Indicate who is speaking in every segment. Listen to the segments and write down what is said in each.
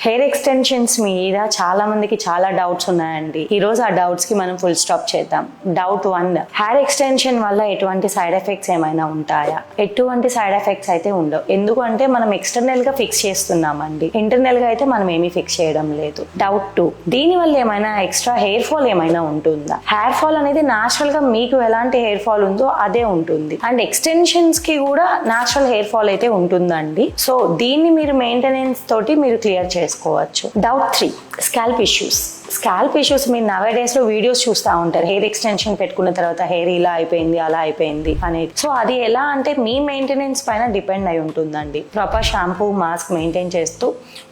Speaker 1: Hair extensions మీద చాలా మందికి చాలా డౌట్స్ ఉన్నాయండి. ఈ రోజు ఆ డౌట్స్ కి మనం ఫుల్ స్టాప్ చేద్దాం. డౌట్ 1, హెయిర్ ఎక్స్టెన్షన్ వల్ల ఎటువంటి సైడ్ ఎఫెక్ట్స్ ఏమైనా ఉంటాయా? ఎటువంటి సైడ్ ఎఫెక్ట్స్ అయితే ఉండవు. ఎందుకంటే మనం ఎక్స్టర్నల్ గా ఫిక్స్ చేస్తున్నామండి, ఇంటర్నల్ గా అయితే మనం ఏమీ ఫిక్స్ చేయడం లేదు. డౌట్ 2, దీని వల్ల ఏమైనా ఎక్స్ట్రా హెయిర్ ఫాల్ ఏమైనా ఉంటుందా? హెయిర్ ఫాల్ అనేది నాచురల్ గా మీకు ఎలాంటి హెయిర్ ఫాల్ ఉందో అదే ఉంటుంది, అండ్ ఎక్స్టెన్షన్స్ కి కూడా నాచురల్ హెయిర్ ఫాల్ అయితే ఉంటుందండి. సో దీన్ని మీరు మెయింటెనెన్స్ తోటి మీరు క్లియర్ చేసుకోవచ్చు. Doubt 3, scalp issues. Scalp issues మీరు నవే డేస్ లో వీడియోస్ చూస్తూ ఉంటారు, హెయిర్ ఎక్స్టెన్షన్ పెట్టుకున్న తర్వాత హెయిర్ ఇలా అయిపోయింది అలా అయిపోయింది అనేది. సో అది ఎలా అంటే మీ మెయింటెనెన్స్ పైన డిపెండ్ అయి ఉంటుందండి. ప్రాపర్ షాంపూ మాస్క్ మెయింటైన్ చేస్తూ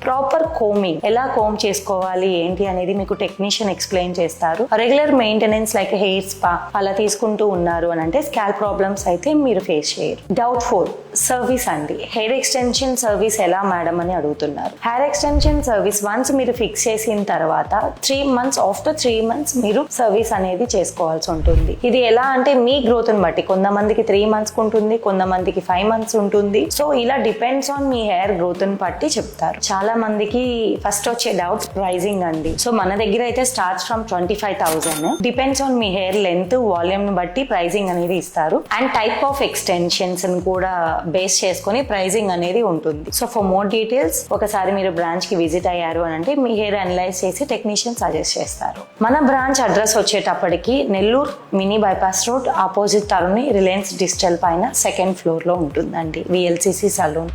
Speaker 1: ప్రాపర్ కోమింగ్, ఎలా కోమ్ చేసుకోవాలి ఏంటి అనేది మీకు టెక్నీషియన్ ఎక్స్ప్లెయిన్ చేస్తారు. Regular maintenance like hair spa అలా తీసుకుంటూ ఉన్నారు అని అంటే స్కాల్ప్ ప్రాబ్లమ్స్ అయితే మీరు ఫేస్ చేయరు. డౌట్ 4, సర్వీస్ అండి. హెయిర్ ఎక్స్టెన్షన్ సర్వీస్ ఎలా మేడం అని అడుగుతున్నారు. హెయిర్ ఎక్స్టెన్షన్ సర్వీస్ వన్స్ మీరు ఫిక్స్ చేసిన తర్వాత 3 months, ఆఫ్టర్ 3 months మీరు సర్వీస్ అనేది చేసుకోవాల్సి ఉంటుంది. ఇది ఎలా అంటే మీ గ్రోత్ ని బట్టి, కొంతమందికి 3 months ఉంటుంది, కొంతమందికి 5 months ఉంటుంది. సో ఇలా depends on me hair growth ని బట్టి చెప్తారు. చాలా మందికి ఫస్ట్ వచ్చే డౌట్ ప్రైజింగ్ అండి. సో మన దగ్గర అయితే starts from 25,000. Depends on me hair length, volume ని బట్టి ప్రైజింగ్ అనేది ఇస్తారు. అండ్ టైప్ ఆఫ్ ఎక్స్టెన్షన్స్ ని కూడా బేస్ చేసుకుని ప్రైజింగ్ అనేది ఉంటుంది. సో ఫర్ మోర్ డీటెయిల్స్ ఒకసారి మీరు బ్రాంచ్ కి విజిట్ అయ్యారు అని అంటే మీ హెయిర్ అనలైజ్ చేసి టెక్నీషియన్ సజెస్ట్ చేస్తారు. మన బ్రాంచ్ అడ్రస్ వచ్చేటప్పటికి Nellore mini bypass road opposite Taruni Reliance digital పైన 2nd floor లో ఉంటుందండి, VLCC సలూన్.